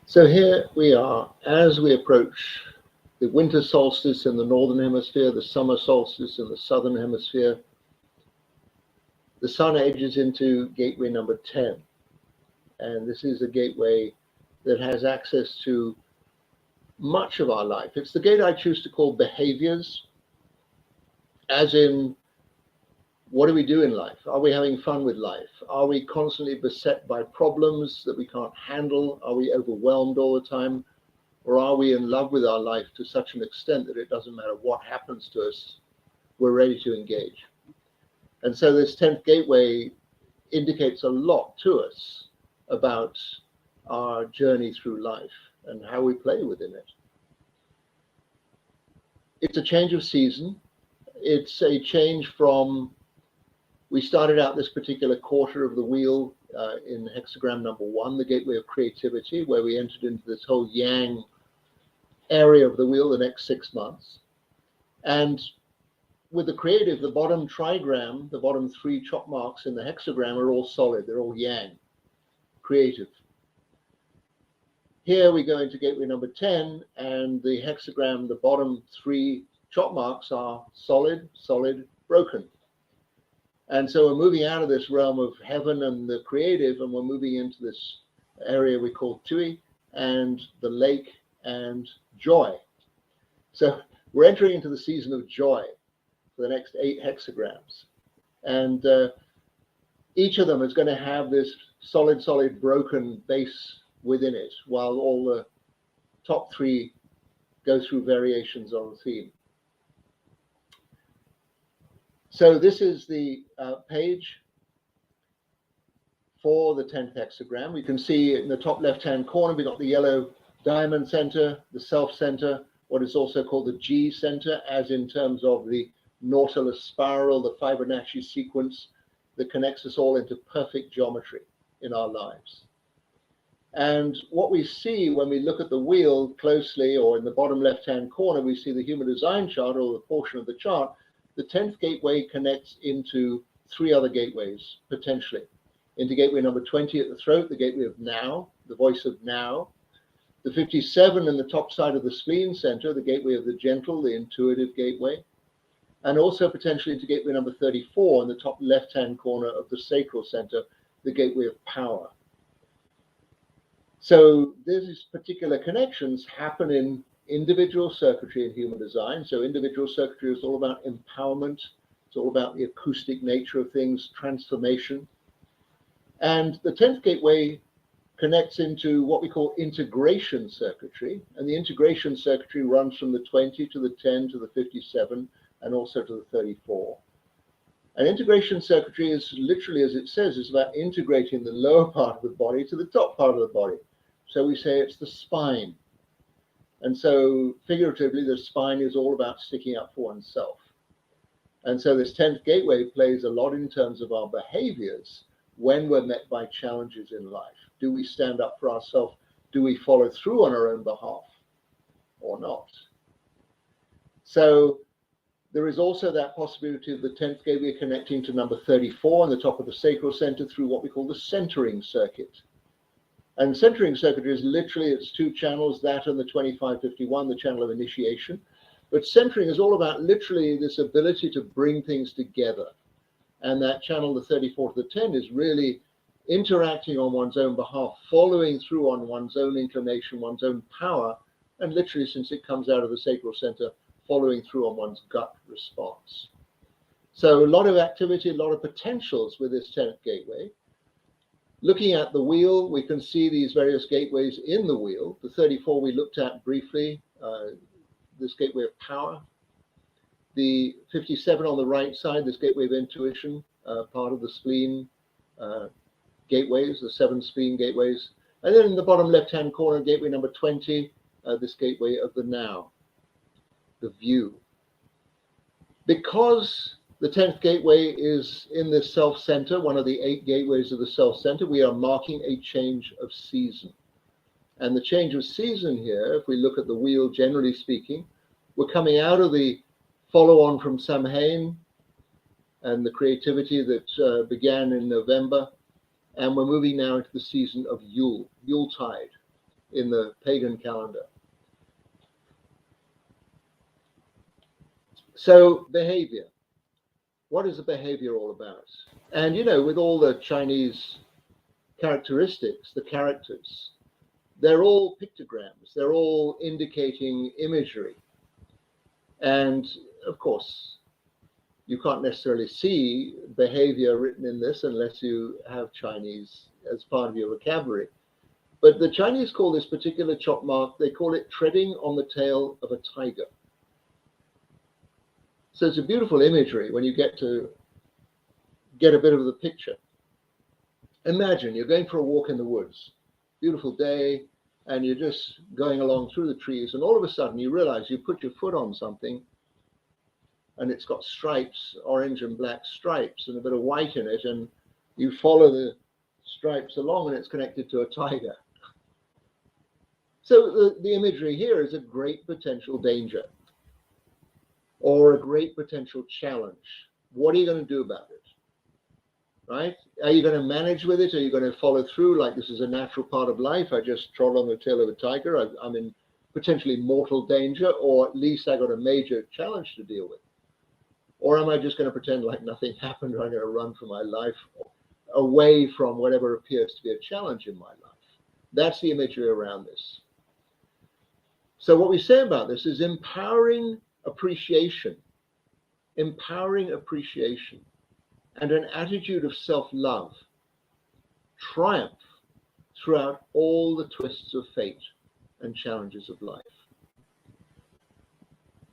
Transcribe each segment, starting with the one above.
So here we are as we approach the winter solstice in the northern hemisphere, the summer solstice in the southern hemisphere. The sun edges into gateway number 10. And this is a gateway that has access to much of our life. It's the gate I choose to call behaviors, as in, what do we do in life? Are we having fun with life? Are we constantly beset by problems that we can't handle? Are we overwhelmed all the time? Or are we in love with our life to such an extent that it doesn't matter what happens to us, we're ready to engage? And so this 10th gateway indicates a lot to us about our journey through life and how we play within it. It's a change of season. It's a change from, we started out this particular quarter of the wheel in hexagram number 1, the gateway of creativity, where we entered into this whole yang area of the wheel the next 6 months. And with the creative, the bottom trigram, the bottom 3 chop marks in the hexagram are all solid. They're all yang, creative. Here we go into gateway number 10, and the hexagram, the bottom 3 chop marks are solid, solid, broken. And so we're moving out of this realm of heaven and the creative, and we're moving into this area we call Tui and the lake and joy. So we're entering into the season of joy for the next 8 hexagrams. And each of them is going to have this solid, solid, broken base within it, while all the top 3 go through variations on the theme. So this is the page for the 10th hexagram. We can see in the top left-hand corner, we've got the yellow diamond center, the self center, what is also called the G center, as in terms of the Nautilus spiral, the Fibonacci sequence that connects us all into perfect geometry in our lives. And what we see when we look at the wheel closely, or in the bottom left-hand corner, we see the human design chart, or the portion of the chart. The 10th gateway connects into 3 other gateways, potentially. Into gateway number 20 at the throat, the gateway of now, the voice of now. The 57 in the top side of the spleen center, the gateway of the gentle, the intuitive gateway. And also potentially into gateway number 34 in the top left-hand corner of the sacral center, the gateway of power. So these particular connections happen in individual circuitry in human design. So individual circuitry is all about empowerment. It's all about the acoustic nature of things, transformation. And the 10th gateway connects into what we call integration circuitry. And the integration circuitry runs from the 20 to the 10 to the 57 and also to the 34. And integration circuitry is literally, as it says, is about integrating the lower part of the body to the top part of the body. So we say it's the spine. And so figuratively, the spine is all about sticking up for oneself. And so this 10th gateway plays a lot in terms of our behaviors when we're met by challenges in life. Do we stand up for ourselves? Do we follow through on our own behalf or not? So there is also that possibility of the 10th gateway connecting to number 34 on the top of the sacral center through what we call the centering circuit. And centering circuitry is literally, it's 2 channels, that and the 2551, the channel of initiation. But centering is all about literally this ability to bring things together. And that channel, the 34 to the 10, is really interacting on one's own behalf, following through on one's own inclination, one's own power, and literally, since it comes out of the sacral center, following through on one's gut response. So a lot of activity, a lot of potentials with this 10th gateway. Looking at the wheel, we can see these various gateways in the wheel. The 34 we looked at briefly, this gateway of power. The 57 on the right side, this gateway of intuition, part of the spleen gateways, the 7 spleen gateways. And then in the bottom left-hand corner, gateway number 20, this gateway of the now, the view. Because the 10th gateway is in the self-center, one of the 8 gateways of the self-center, we are marking a change of season. And the change of season here, if we look at the wheel, generally speaking, we're coming out of the follow-on from Samhain and the creativity that began in November, and we're moving now into the season of Yule, Yuletide. in the pagan calendar. So behavior. What is the behavior all about? And with all the Chinese characteristics, the characters, they're all pictograms, they're all indicating imagery. And of course, you can't necessarily see behavior written in this unless you have Chinese as part of your vocabulary. But the Chinese call this particular chop mark, they call it treading on the tail of a tiger. So it's a beautiful imagery when you get to get a bit of the picture. Imagine you're going for a walk in the woods, beautiful day, and you're just going along through the trees, and all of a sudden you realize you put your foot on something and it's got stripes, orange and black stripes, and a bit of white in it, and you follow the stripes along and it's connected to a tiger. So the imagery here is a great potential danger or a great potential challenge. What are you going to do about it? Right? Are you going to manage with it? Are you going to follow through like this is a natural part of life? I just trod on the tail of a tiger. I'm in potentially mortal danger, or at least I got a major challenge to deal with. Or am I just going to pretend like nothing happened, or I'm going to run for my life away from whatever appears to be a challenge in my life? That's the imagery around this. So what we say about this is empowering appreciation, and an attitude of self-love, triumph throughout all the twists of fate and challenges of life.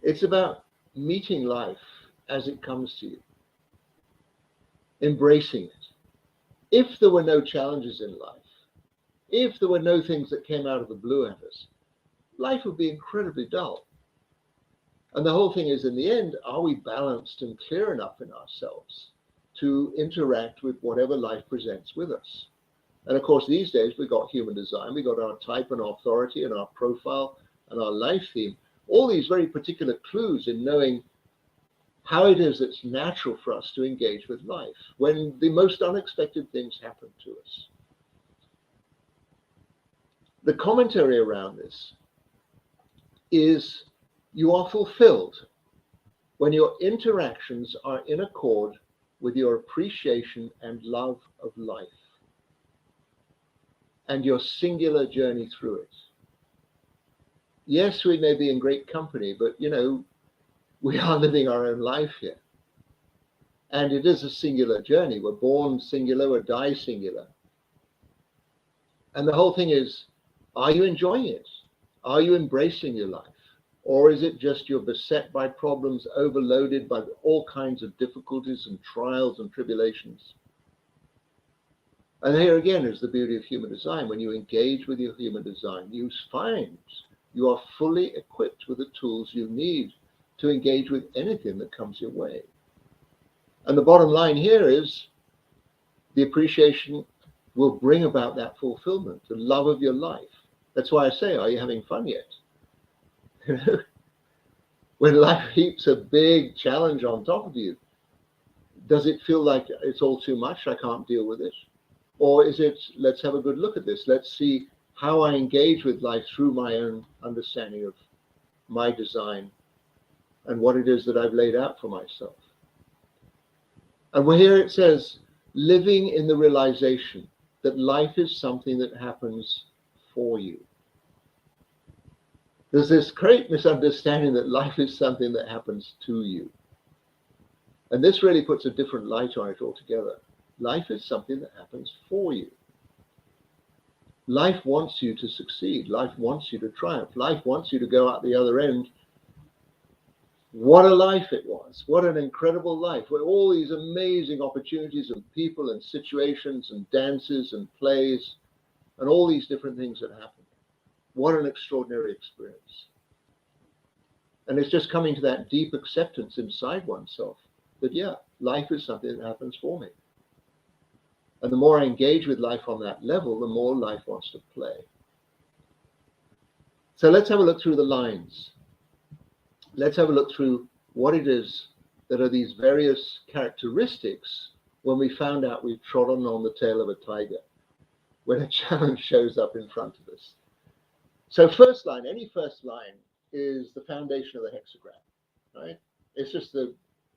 It's about meeting life as it comes to you, embracing it. If there were no challenges in life, if there were no things that came out of the blue at us, life would be incredibly dull. And the whole thing is, in the end, are we balanced and clear enough in ourselves to interact with whatever life presents with us? And of course, these days, we've got human design, we've got our type and authority and our profile and our life theme, all these very particular clues in knowing how it is it's natural for us to engage with life when the most unexpected things happen to us. The commentary around this is you are fulfilled when your interactions are in accord with your appreciation and love of life and your singular journey through it. Yes, we may be in great company, but we are living our own life here. And it is a singular journey. We're born singular, we die singular. And the whole thing is, are you enjoying it? Are you embracing your life? Or is it just you're beset by problems, overloaded by all kinds of difficulties and trials and tribulations? And here again is the beauty of human design. When you engage with your human design, you find you are fully equipped with the tools you need to engage with anything that comes your way. And the bottom line here is the appreciation will bring about that fulfillment, the love of your life. That's why I say, are you having fun yet? When life heaps a big challenge on top of you, does it feel like it's all too much, I can't deal with it? Or is it, let's have a good look at this, let's see how I engage with life through my own understanding of my design and what it is that I've laid out for myself. And here it says, living in the realization that life is something that happens for you. There's this great misunderstanding that life is something that happens to you. And this really puts a different light on it altogether. Life is something that happens for you. Life wants you to succeed. Life wants you to triumph. Life wants you to go out the other end. What a life it was. What an incredible life, where all these amazing opportunities and people and situations and dances and plays and all these different things that happen. What an extraordinary experience. And it's just coming to that deep acceptance inside oneself that, yeah, life is something that happens for me. And the more I engage with life on that level, the more life wants to play. So let's have a look through the lines. Let's have a look through what it is that are these various characteristics when we found out we've trodden on the tail of a tiger, when a challenge shows up in front of us. So first line, any first line is the foundation of the hexagram, right? It's just the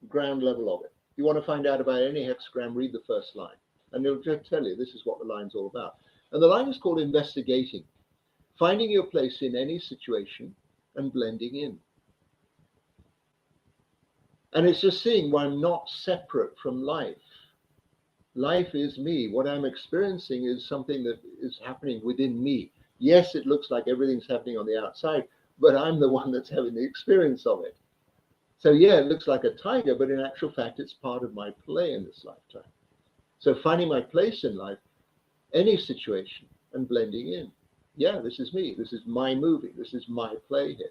ground level of it. You want to find out about any hexagram, read the first line, and it'll just tell you this is what the line's all about. And the line is called investigating, finding your place in any situation and blending in. And it's just seeing why I'm not separate from life. Life is me. What I'm experiencing is something that is happening within me. Yes, it looks like everything's happening on the outside, but I'm the one that's having the experience of it. So yeah, it looks like a tiger, but in actual fact, it's part of my play in this lifetime. So finding my place in life, any situation, and blending in. Yeah, this is me. This is my movie. This is my play here.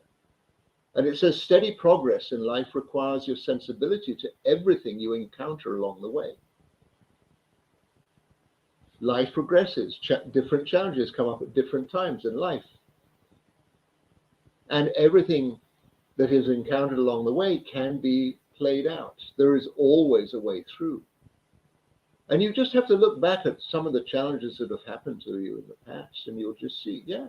And it says steady progress in life requires your sensibility to everything you encounter along the way. Life progresses. Different challenges come up at different times in life. And everything that is encountered along the way can be played out. There is always a way through. And you just have to look back at some of the challenges that have happened to you in the past, and you'll just see, yeah,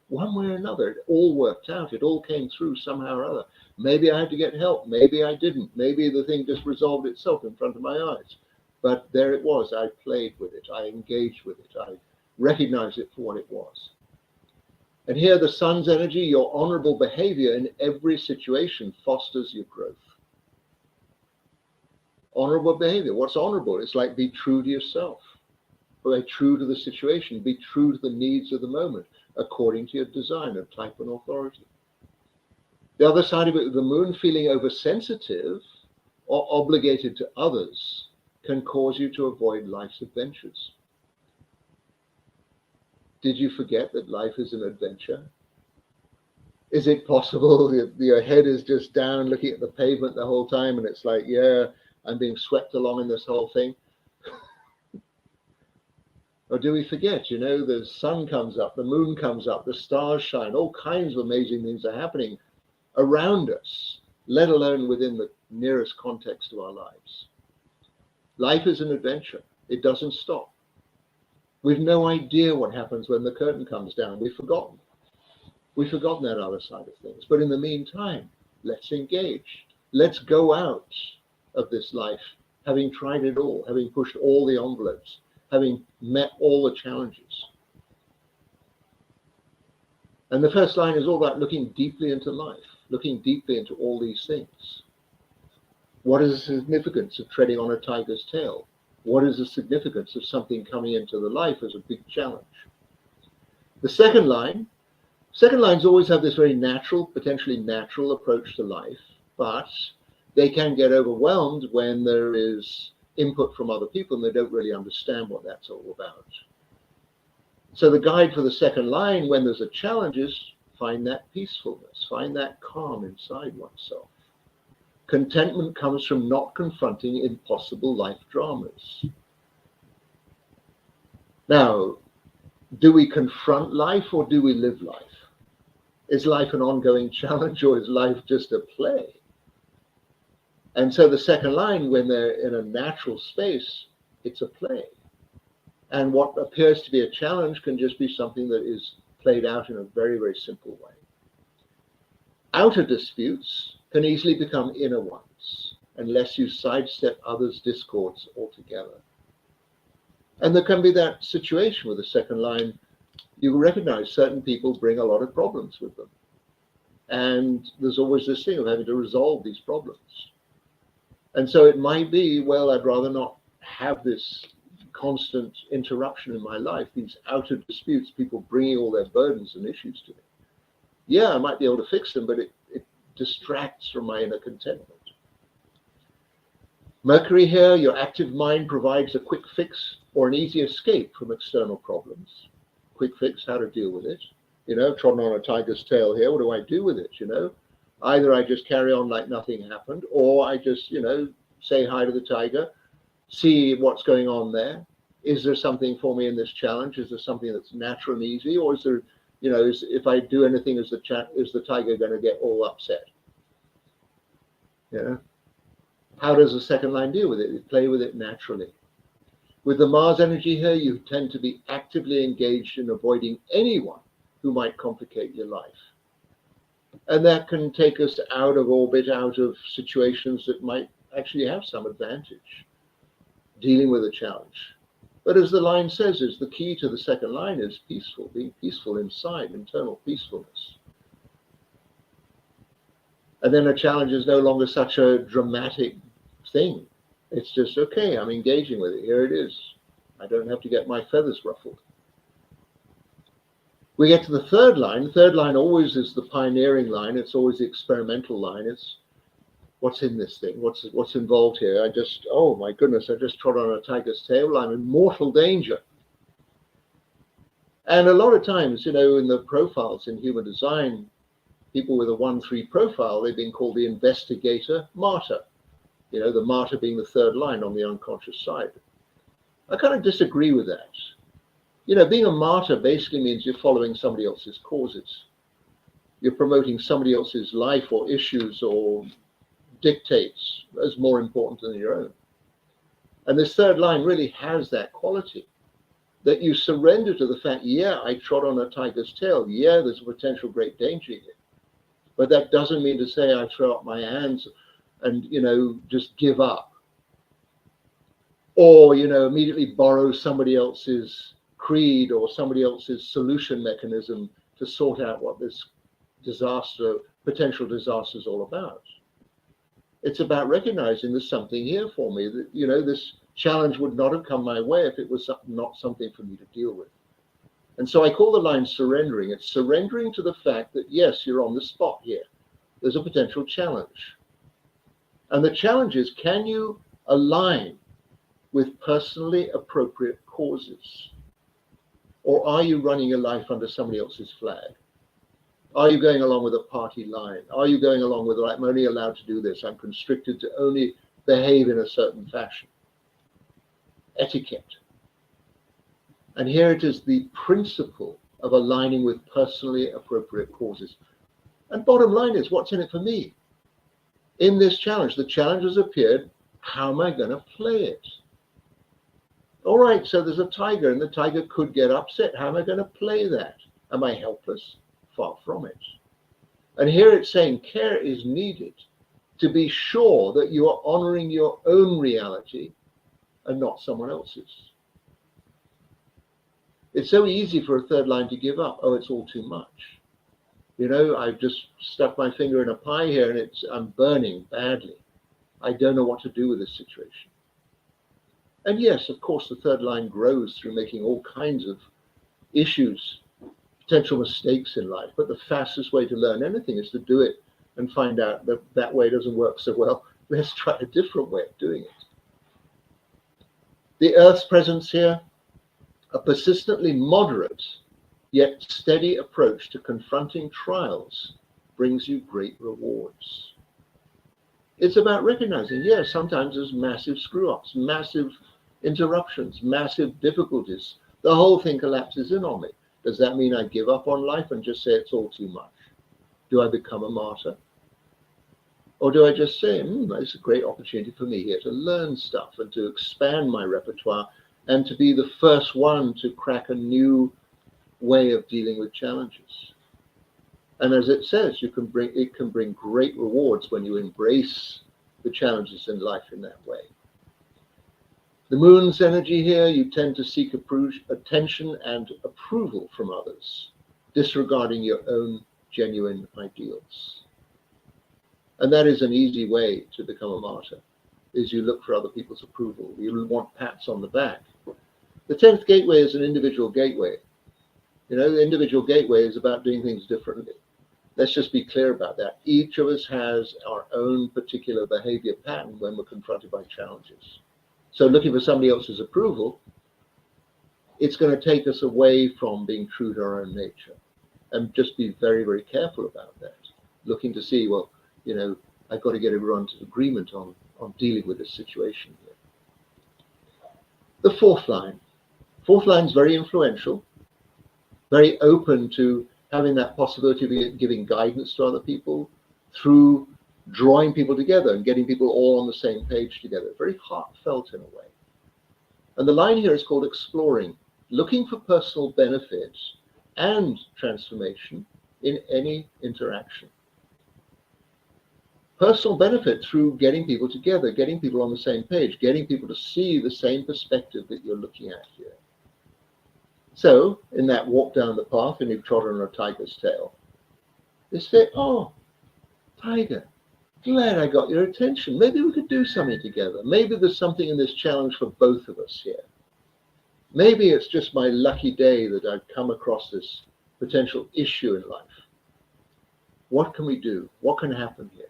one way or another, it all worked out. It all came through somehow or other. Maybe I had to get help. Maybe I didn't. Maybe the thing just resolved itself in front of my eyes. But there it was. I played with it. I engaged with it. I recognized it for what it was. And here, the sun's energy, your honorable behavior in every situation fosters your growth. Honorable behavior. What's honorable? It's like be true to yourself. Be true to the situation. Be true to the needs of the moment, according to your design of type and authority. The other side of it, the moon feeling oversensitive or obligated to others can cause you to avoid life's adventures. Did you forget that life is an adventure? Is it possible that your head is just down looking at the pavement the whole time and it's like, yeah, I'm being swept along in this whole thing? Or do we forget, the sun comes up, the moon comes up, the stars shine, all kinds of amazing things are happening around us, let alone within the nearest context of our lives. Life is an adventure. It doesn't stop. We've no idea what happens when the curtain comes down. We've forgotten. We've forgotten that other side of things. But in the meantime, let's engage. Let's go out of this life, having tried it all, having pushed all the envelopes, having met all the challenges. And the first line is all about looking deeply into life, looking deeply into all these things. What is the significance of treading on a tiger's tail? What is the significance of something coming into the life as a big challenge? The second lines always have this very natural, potentially natural approach to life, but they can get overwhelmed when there is input from other people and they don't really understand what that's all about. So the guide for the second line, when there's a challenge, is find that peacefulness, find that calm inside oneself. Contentment comes from not confronting impossible life dramas. Now, do we confront life or do we live life? Is life an ongoing challenge or is life just a play? And so the second line, when they're in a natural space, it's a play. And what appears to be a challenge can just be something that is played out in a very, very simple way. Outer disputes can easily become inner ones unless you sidestep others' discords altogether. And there can be that situation with the second line. You recognize certain people bring a lot of problems with them. And there's always this thing of having to resolve these problems. And so it might be, well, I'd rather not have this constant interruption in my life, these outer disputes, people bringing all their burdens and issues to me. Yeah, I might be able to fix them, but it distracts from my inner contentment. Mercury here, your active mind provides a quick fix or an easy escape from external problems. Quick fix, how to deal with it. Trodden on a tiger's tail here, what do I do with it, Either I just carry on like nothing happened, or I just, say hi to the tiger, see what's going on there. Is there something for me in this challenge? Is there something that's natural and easy? Or is there, if I do anything, is the tiger going to get all upset? How does the second line deal with it? You play with it naturally. With the Mars energy here, you tend to be actively engaged in avoiding anyone who might complicate your life. And that can take us out of orbit, out of situations that might actually have some advantage, dealing with a challenge. But as the line says, is the key to the second line is peaceful, being peaceful inside, internal peacefulness. And then a challenge is no longer such a dramatic thing. It's just, okay, I'm engaging with it. Here it is. I don't have to get my feathers ruffled. We get to the third line. The third line always is the pioneering line. It's always the experimental line. It's what's in this thing? What's involved here? Oh my goodness, I just trod on a tiger's tail. I'm in mortal danger. And a lot of times, in the profiles in human design, people with a 1-3 profile, they've been called the investigator martyr. The martyr being the third line on the unconscious side. I kind of disagree with that. Being a martyr basically means you're following somebody else's causes. You're promoting somebody else's life or issues or dictates as more important than your own. And this third line really has that quality, that you surrender to the fact, yeah, I trod on a tiger's tail. Yeah, there's a potential great danger here. But that doesn't mean to say I throw up my hands and, just give up. Or, immediately borrow somebody else's creed or somebody else's solution mechanism to sort out what this potential disaster is all about. It's about recognizing there's something here for me that, this challenge would not have come my way if it was not something for me to deal with. And so I call the line surrendering. It's surrendering to the fact that, yes, you're on the spot here. There's a potential challenge. And the challenge is, can you align with personally appropriate causes? Or are you running your life under somebody else's flag? Are you going along with a party line? Are you going along with, I'm only allowed to do this. I'm constricted to only behave in a certain fashion. Etiquette. And here it is, the principle of aligning with personally appropriate causes. And bottom line is, what's in it for me? In this challenge, the challenge has appeared. How am I going to play it? All right, so there's a tiger, and the tiger could get upset. How am I going to play that? Am I helpless? Far from it. And here it's saying care is needed to be sure that you are honoring your own reality and not someone else's. It's so easy for a third line to give up. Oh, it's all too much. I've just stuck my finger in a pie here and I'm burning badly. I don't know what to do with this situation. And yes, of course, the third line grows through making all kinds of issues, potential mistakes in life. But the fastest way to learn anything is to do it and find out that that way doesn't work so well. Let's try a different way of doing it. The Earth's presence here, a persistently moderate yet steady approach to confronting trials, brings you great rewards. It's about recognizing, yes, sometimes there's massive screw-ups, massive interruptions, massive difficulties. The whole thing collapses in on me. Does that mean I give up on life and just say it's all too much? Do I become a martyr? Or do I just say, it's a great opportunity for me here to learn stuff and to expand my repertoire and to be the first one to crack a new way of dealing with challenges? And as it says, it can bring great rewards when you embrace the challenges in life in that way. The moon's energy here, you tend to seek attention and approval from others, disregarding your own genuine ideals. And that is an easy way to become a martyr, is you look for other people's approval. You want pats on the back. The 10th gateway is an individual gateway. The individual gateway is about doing things differently. Let's just be clear about that. Each of us has our own particular behavior pattern when we're confronted by challenges. So looking for somebody else's approval, it's going to take us away from being true to our own nature. And just be very, very careful about that. Looking to see, I've got to get everyone to agreement on dealing with this situation here. The fourth line. Fourth line is very influential, very open to having that possibility of giving guidance to other people through drawing people together and getting people all on the same page together. Very heartfelt in a way. And the line here is called exploring, looking for personal benefits and transformation in any interaction. Personal benefit through getting people together, getting people on the same page, getting people to see the same perspective that you're looking at here. So, in that walk down the path and you've trodden on a tiger's tail, they say, oh, tiger, glad I got your attention. Maybe we could do something together. Maybe there's something in this challenge for both of us here. Maybe it's just my lucky day that I've come across this potential issue in life. What can we do? What can happen here?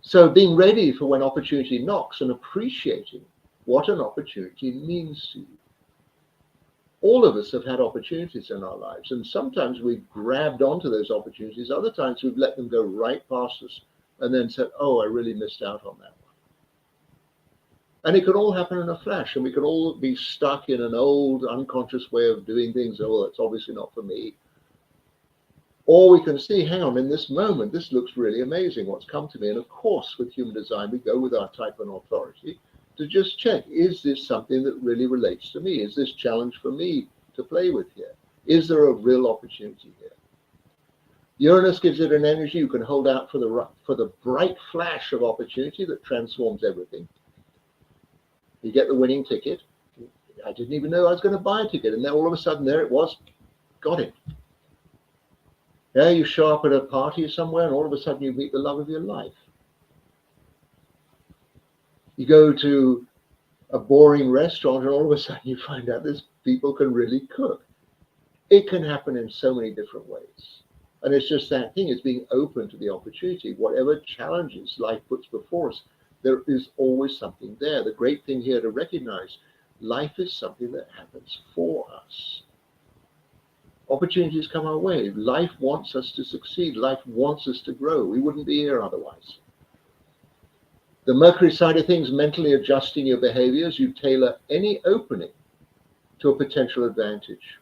So being ready for when opportunity knocks and appreciating what an opportunity means to you. All of us have had opportunities in our lives, and sometimes we've grabbed onto those opportunities. Other times we've let them go right past us and then said, oh, I really missed out on that one. And it could all happen in a flash, and we could all be stuck in an old unconscious way of doing things. Oh, that's obviously not for me. Or we can see, hang on, in this moment, this looks really amazing, what's come to me. And of course, with human design, we go with our type and authority to just check, is this something that really relates to me? Is this challenge for me to play with here? Is there a real opportunity here? Uranus gives it an energy you can hold out for the bright flash of opportunity that transforms everything. You get the winning ticket. I didn't even know I was going to buy a ticket. And then all of a sudden, there it was. Got it. Yeah, you show up at a party somewhere and all of a sudden you meet the love of your life. You go to a boring restaurant and all of a sudden you find out these people can really cook. It can happen in so many different ways. And it's just that thing, is being open to the opportunity. Whatever challenges life puts before us, there is always something there. The great thing here to recognize, life is something that happens for us. Opportunities come our way. Life wants us to succeed. Life wants us to grow. We wouldn't be here otherwise. The Mercury side of things, mentally adjusting your behaviors, you tailor any opening to a potential advantage.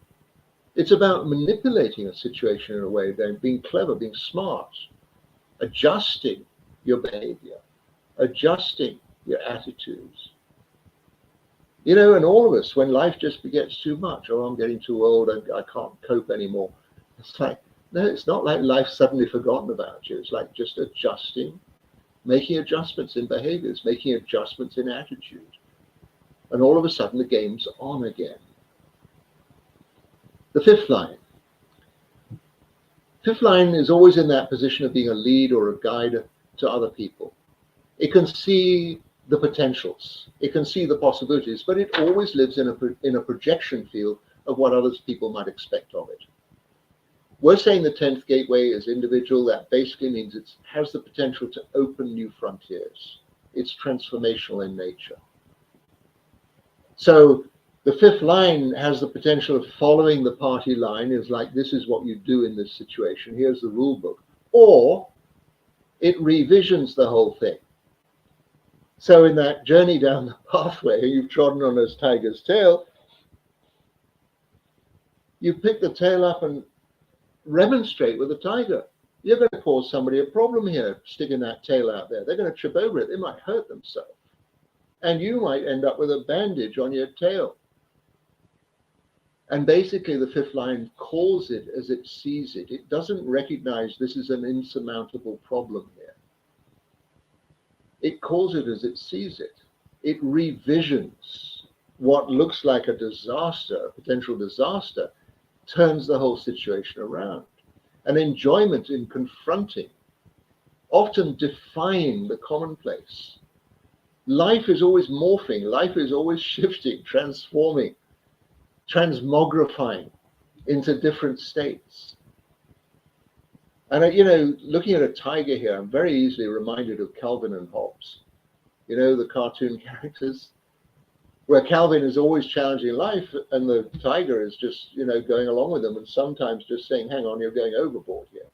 It's about manipulating a situation in a way, then being clever, being smart, adjusting your behavior, adjusting your attitudes. You know, and all of us, when life just gets too much, oh, I'm getting too old, I can't cope anymore. It's like, no, it's not like life's suddenly forgotten about you. It's like just adjusting, making adjustments in behaviors, making adjustments in attitude. And all of a sudden, the game's on again. The fifth line. Fifth line is always in that position of being a lead or a guide to other people. It can see the potentials, it can see the possibilities, but it always lives in a projection field of what other people might expect of it. We're saying the 10th gateway is individual. That basically means it has the potential to open new frontiers. It's transformational in nature. So the fifth line has the potential of following the party line, is like, this is what you do in this situation, here's the rule book. Or it revisions the whole thing. So in that journey down the pathway, you've trodden on this tiger's tail, you pick the tail up and remonstrate with the tiger. You're going to cause somebody a problem here, sticking that tail out there. They're going to trip over it. They might hurt themselves. And you might end up with a bandage on your tail. And basically the fifth line calls it as it sees it. It doesn't recognize this is an insurmountable problem here. It calls it as it sees it. It revisions what looks like a disaster, a potential disaster, turns the whole situation around. An enjoyment in confronting, often defying the commonplace. Life is always morphing, life is always shifting, transforming, transmogrifying into different states. And, you know, looking at a tiger here, I'm very easily reminded of Calvin and Hobbes. You know, the cartoon characters, where Calvin is always challenging life and the tiger is just, you know, going along with them and sometimes just saying, hang on, you're going overboard here.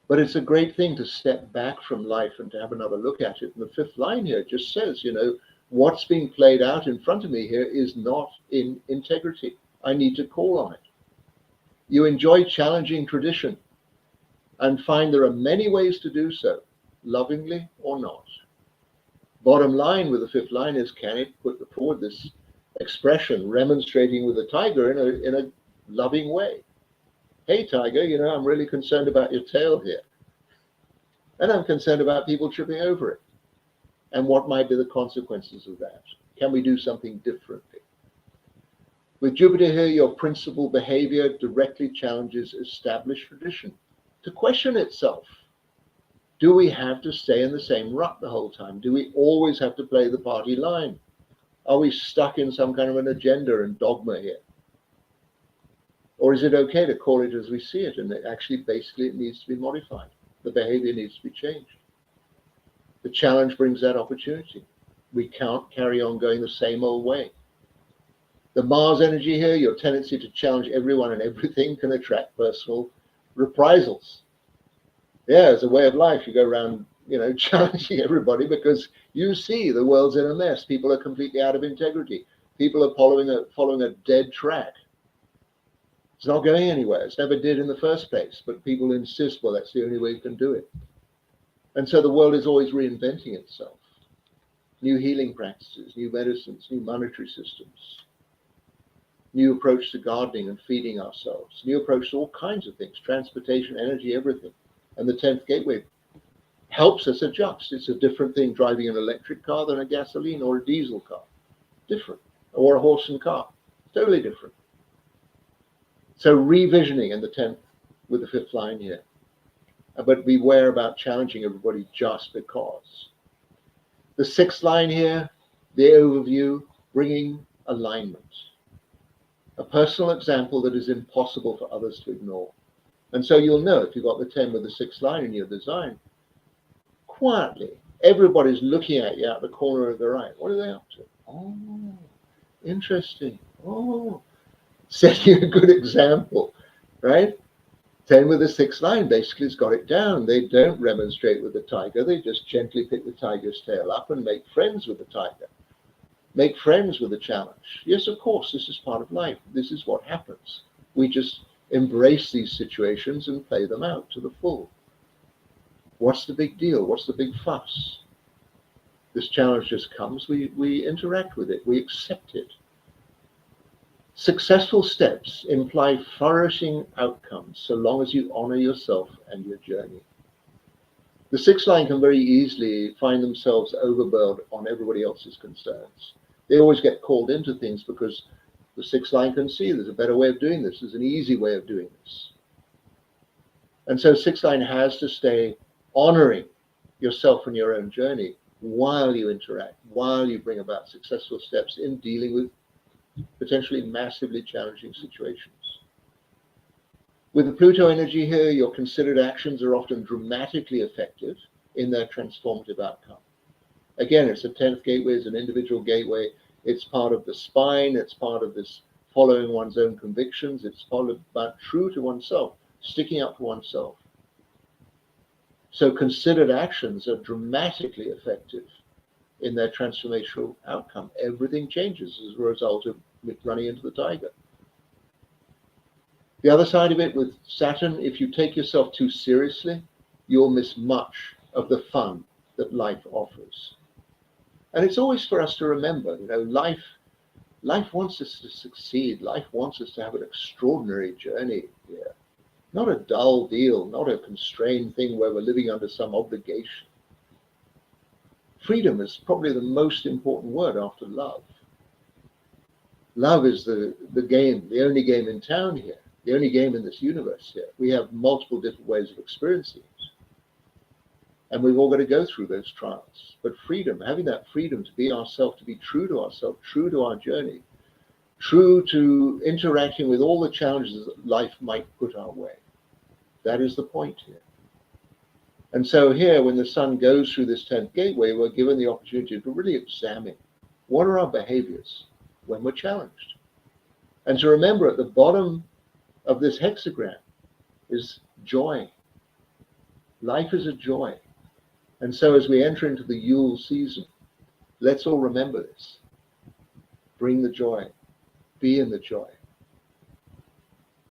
But it's a great thing to step back from life and to have another look at it. And the fifth line here just says, you know, what's being played out in front of me here is not in integrity. I need to call on it. You enjoy challenging tradition and find there are many ways to do so, lovingly or not. Bottom line with the fifth line is, can it put forward this expression, remonstrating with the tiger in a loving way. Hey, tiger, I'm really concerned about your tail here. And I'm concerned about people tripping over it. And what might be the consequences of that? Can we do something differently? With Jupiter here, your principal behavior directly challenges established tradition to question itself. Do we have to stay in the same rut the whole time? Do we always have to play the party line? Are we stuck in some kind of an agenda and dogma here? Or is it okay to call it as we see it, and basically it needs to be modified? The behavior needs to be changed. The challenge brings that opportunity. We can't carry on going the same old way. The Mars energy here, your tendency to challenge everyone and everything, can attract personal reprisals. Yeah, as a way of life, you go around, challenging everybody because you see the world's in a mess. People are completely out of integrity. People are following a dead track. It's not going anywhere. It's never did in the first place, but people insist, well, that's the only way you can do it. And so the world is always reinventing itself. New healing practices, new medicines, new monetary systems, new approach to gardening and feeding ourselves, new approach to all kinds of things, transportation, energy, everything. And the 10th gateway helps us adjust. It's a different thing driving an electric car than a gasoline or a diesel car. Different. Or a horse and car. Totally different. So revisioning in the 10th with the 5th line here. But beware about challenging everybody just because. The 6th line here, the overview, bringing alignment. A personal example that is impossible for others to ignore. And so you'll know if you've got the 10 with the 6th line in your design, quietly, everybody's looking at you out the corner of their eye. What are they up to? Oh, interesting. Oh, setting a good example, right? 10 with the 6th line basically has got it down. They don't remonstrate with the tiger. They just gently pick the tiger's tail up and make friends with the tiger. Make friends with the challenge. Yes, of course, this is part of life. This is what happens. We just embrace these situations and play them out to the full. What's the big deal? What's the big fuss? This challenge just comes. We interact with it. We accept it. Successful steps imply flourishing outcomes so long as you honor yourself and your journey. The 6th line can very easily find themselves overburdened on everybody else's concerns. They always get called into things because the 6th line can see there's a better way of doing this. There's an easy way of doing this. And so 6th line has to stay honoring yourself and your own journey while you interact, while you bring about successful steps in dealing with potentially massively challenging situations. With the Pluto energy here, your considered actions are often dramatically effective in their transformative outcome. Again, it's a 10th gateway, it's an individual gateway. It's part of the spine. It's part of this following one's own convictions. It's part about true to oneself, sticking up for oneself. So considered actions are dramatically effective in their transformational outcome. Everything changes as a result of running into the tiger. The other side of it with Saturn, if you take yourself too seriously, you'll miss much of the fun that life offers. And it's always for us to remember, life wants us to succeed. Life wants us to have an extraordinary journey here. Not a dull deal, not a constrained thing where we're living under some obligation. Freedom is probably the most important word after love. Love is the game, the only game in town here, the only game in this universe here. We have multiple different ways of experiencing it. And we've all got to go through those trials. But freedom, having that freedom to be ourselves, to be true to ourselves, true to our journey, true to interacting with all the challenges that life might put our way. That is the point here. And so here, when the sun goes through this 10th gateway, we're given the opportunity to really examine what are our behaviors when we're challenged. And to remember at the bottom of this hexagram is joy. Life is a joy. And so as we enter into the Yule season, let's all remember this. Bring the joy. Be in the joy.